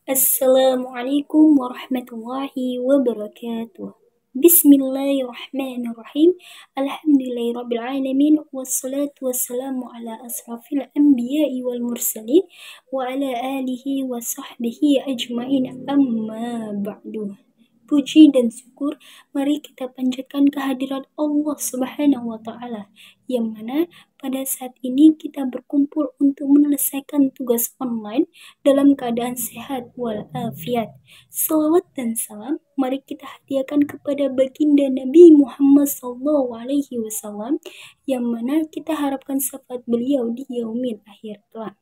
Assalamualaikum warahmatullahi wabarakatuh. Bismillahirrahmanirrahim. Alhamdulillahirrabbilalamin. Wassalatu wassalamu ala asrafil anbiya'i wal mursalin wa ala alihi wa sahbihi ajma'in, amma ba'du. Puji dan syukur mari kita panjatkan kehadirat Allah Subhanahu wa Ta'ala, yang mana pada saat ini kita berkumpul untuk menyelesaikan tugas online dalam keadaan sehat walafiat. Salawat dan salam mari kita hadiahkan kepada baginda Nabi Muhammad SAW, yang mana kita harapkan syafaat beliau di yaumil akhir kelak.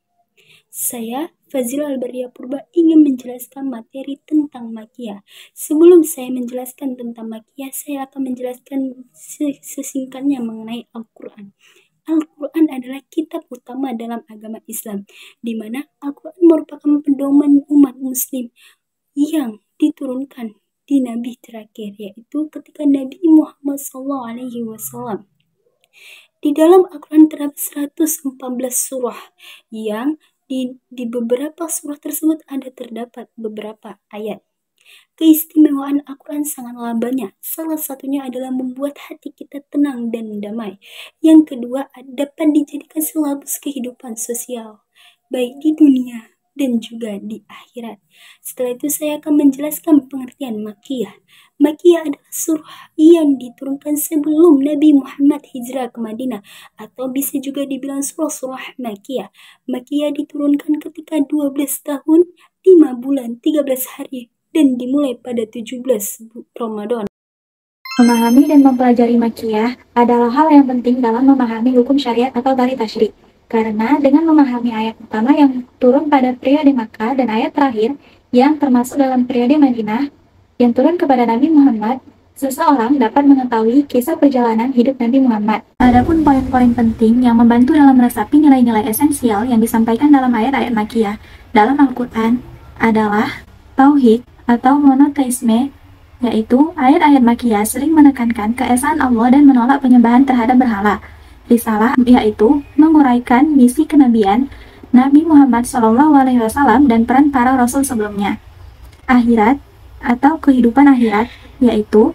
Saya, Fazila Albaria Purba, ingin menjelaskan materi tentang makiyah. Sebelum saya menjelaskan tentang makiyah, saya akan menjelaskan sesingkatnya mengenai Al-Quran. Al-Quran adalah kitab utama dalam agama Islam, di mana Al-Quran merupakan pedoman umat muslim yang diturunkan di Nabi terakhir, yaitu ketika Nabi Muhammad SAW. Di dalam Al-Quran terdapat 114 surah yang di beberapa surah tersebut terdapat beberapa ayat. Keistimewaan Al-Quran sangatlah banyak. Salah satunya adalah membuat hati kita tenang dan damai. Yang kedua, dapat dijadikan silabus kehidupan sosial, baik di dunia dan juga di akhirat. Setelah itu saya akan menjelaskan pengertian makiyah. Makiyah adalah surah yang diturunkan sebelum Nabi Muhammad hijrah ke Madinah, atau bisa juga dibilang surah-surah makiyah. Makiyah diturunkan ketika 12 tahun, 5 bulan, 13 hari, dan dimulai pada 17 Ramadan. Memahami dan mempelajari makiyah adalah hal yang penting dalam memahami hukum syariat atau tari tasyrik. Karena dengan memahami ayat pertama yang turun pada periode Makkah dan ayat terakhir yang termasuk dalam periode Madinah yang turun kepada Nabi Muhammad, seseorang dapat mengetahui kisah perjalanan hidup Nabi Muhammad. Adapun poin-poin penting yang membantu dalam meresapi nilai-nilai esensial yang disampaikan dalam ayat-ayat makiyah dalam Al-Quran adalah tauhid atau monoteisme, yaitu ayat-ayat makiyah sering menekankan keesaan Allah dan menolak penyembahan terhadap berhala. Risalah yaitu menguraikan misi kenabian Nabi Muhammad SAW dan peran para rasul sebelumnya. Akhirat atau kehidupan akhirat yaitu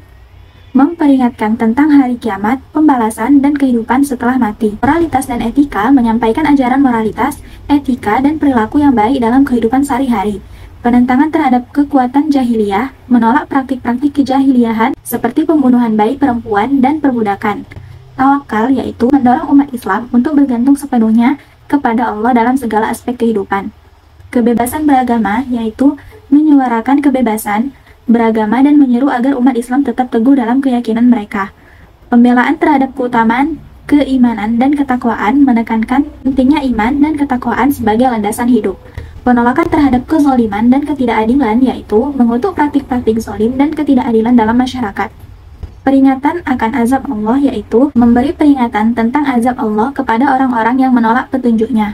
memperingatkan tentang hari kiamat, pembalasan, dan kehidupan setelah mati. Moralitas dan etika menyampaikan ajaran moralitas, etika, dan perilaku yang baik dalam kehidupan sehari-hari. Penentangan terhadap kekuatan jahiliyah, menolak praktik-praktik kejahiliahan seperti pembunuhan bayi perempuan dan perbudakan. Tawakal yaitu mendorong umat Islam untuk bergantung sepenuhnya kepada Allah dalam segala aspek kehidupan. Kebebasan beragama yaitu menyuarakan kebebasan beragama dan menyeru agar umat Islam tetap teguh dalam keyakinan mereka. Pembelaan terhadap keutamaan, keimanan, dan ketakwaan menekankan pentingnya iman dan ketakwaan sebagai landasan hidup. Penolakan terhadap kezaliman dan ketidakadilan yaitu mengutuk praktik-praktik zalim dan ketidakadilan dalam masyarakat. Peringatan akan azab Allah yaitu memberi peringatan tentang azab Allah kepada orang-orang yang menolak petunjuknya.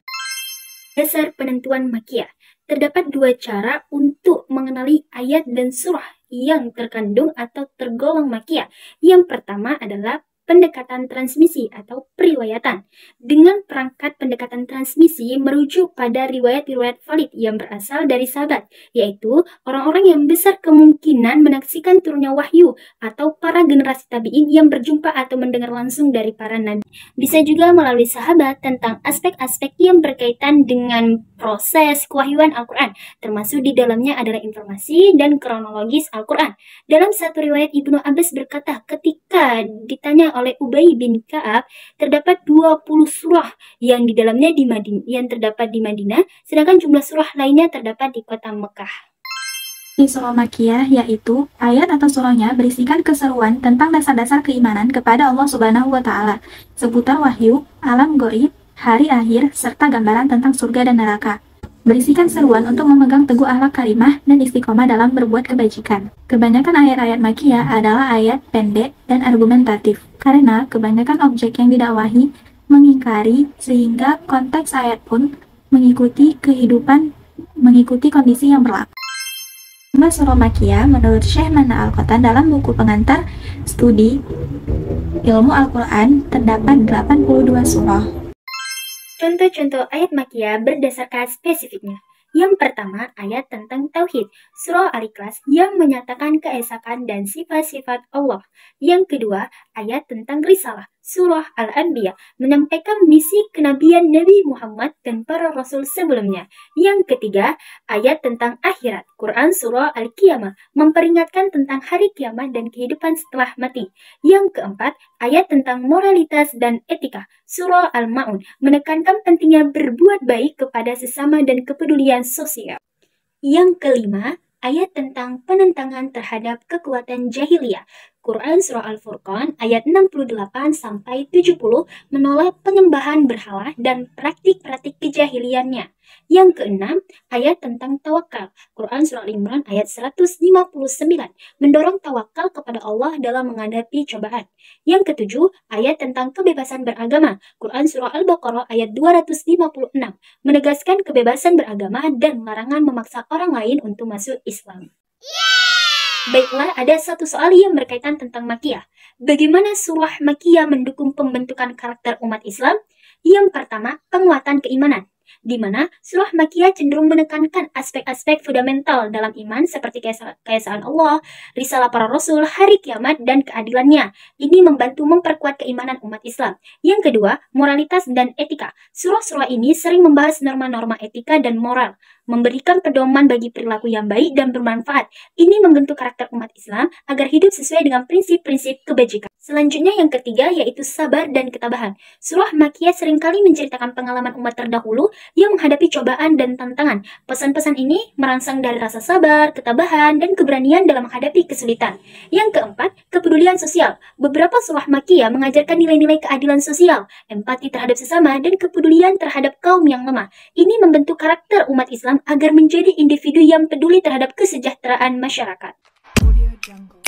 Dasar penentuan makiyah. Terdapat dua cara untuk mengenali ayat dan surah yang terkandung atau tergolong makiyah. Yang pertama adalah pendekatan transmisi atau periwayatan. Dengan perangkat pendekatan transmisi merujuk pada riwayat-riwayat valid yang berasal dari sahabat, yaitu orang-orang yang besar kemungkinan menyaksikan turunnya wahyu atau para generasi tabi'in yang berjumpa atau mendengar langsung dari para nabi. Bisa juga melalui sahabat tentang aspek-aspek yang berkaitan dengan proses kewahyuan Al-Quran, termasuk di dalamnya adalah informasi dan kronologis Al-Quran. Dalam satu riwayat Ibnu Abbas berkata ketika ditanya oleh Ubay bin Ka'ab, terdapat 20 surah yang di dalamnya terdapat di Madinah, sedangkan jumlah surah lainnya terdapat di kota Mekah. Di surah makiyah yaitu ayat atau surahnya berisikan keseruan tentang dasar-dasar keimanan kepada Allah Subhanahu wa Ta'ala, seputar wahyu, alam gaib, hari akhir, serta gambaran tentang surga dan neraka. Berisikan seruan untuk memegang teguh akhlak karimah dan istiqomah dalam berbuat kebajikan. Kebanyakan ayat-ayat makiyah adalah ayat pendek dan argumentatif, karena kebanyakan objek yang didakwahi mengingkari, sehingga konteks ayat pun mengikuti kondisi yang berlaku. Surah makiyah menurut Syekh Mana Al-Qatan dalam buku pengantar studi ilmu Al-Quran terdapat 82 surah. Contoh-contoh ayat makiyah berdasarkan spesifiknya. Yang pertama, ayat tentang Tauhid, Surah Al-Ikhlas yang menyatakan keesakan dan sifat-sifat Allah. Yang kedua, ayat tentang Risalah, Surah Al-Anbiya, menyampaikan misi kenabian Nabi Muhammad dan para Rasul sebelumnya. Yang ketiga, ayat tentang akhirat, Quran Surah Al-Qiyamah, memperingatkan tentang hari kiamat dan kehidupan setelah mati. Yang keempat, ayat tentang moralitas dan etika, Surah Al-Ma'un, menekankan pentingnya berbuat baik kepada sesama dan kepedulian sosial. Yang kelima, ayat tentang penentangan terhadap kekuatan jahiliyah. Quran Surah Al-Furqan ayat 68-70 menolak penyembahan berhala dan praktik-praktik kejahiliannya. Yang keenam, ayat tentang tawakal. Quran Surah Al-Imran ayat 159 mendorong tawakal kepada Allah dalam menghadapi cobaan. Yang ketujuh, ayat tentang kebebasan beragama. Quran Surah Al-Baqarah ayat 256 menegaskan kebebasan beragama dan larangan memaksa orang lain untuk masuk Islam. Baiklah, ada satu soal yang berkaitan tentang Makkiyah. Bagaimana surah Makkiyah mendukung pembentukan karakter umat Islam? Yang pertama, penguatan keimanan, di mana surah Makkiyah cenderung menekankan aspek-aspek fundamental dalam iman seperti keesaan Allah, risalah para rasul, hari kiamat, dan keadilannya. Ini membantu memperkuat keimanan umat Islam. Yang kedua, moralitas dan etika. Surah-surah ini sering membahas norma-norma etika dan moral, memberikan pedoman bagi perilaku yang baik dan bermanfaat. Ini membentuk karakter umat Islam agar hidup sesuai dengan prinsip-prinsip kebajikan. Selanjutnya yang ketiga yaitu sabar dan ketabahan. Surah Makkiyah seringkali menceritakan pengalaman umat terdahulu yang menghadapi cobaan dan tantangan. Pesan-pesan ini merangsang dari rasa sabar, ketabahan, dan keberanian dalam menghadapi kesulitan. Yang keempat, kepedulian sosial. Beberapa surah Makkiyah mengajarkan nilai-nilai keadilan sosial, empati terhadap sesama, dan kepedulian terhadap kaum yang lemah. Ini membentuk karakter umat Islam agar menjadi individu yang peduli terhadap kesejahteraan masyarakat. Audio Jungle.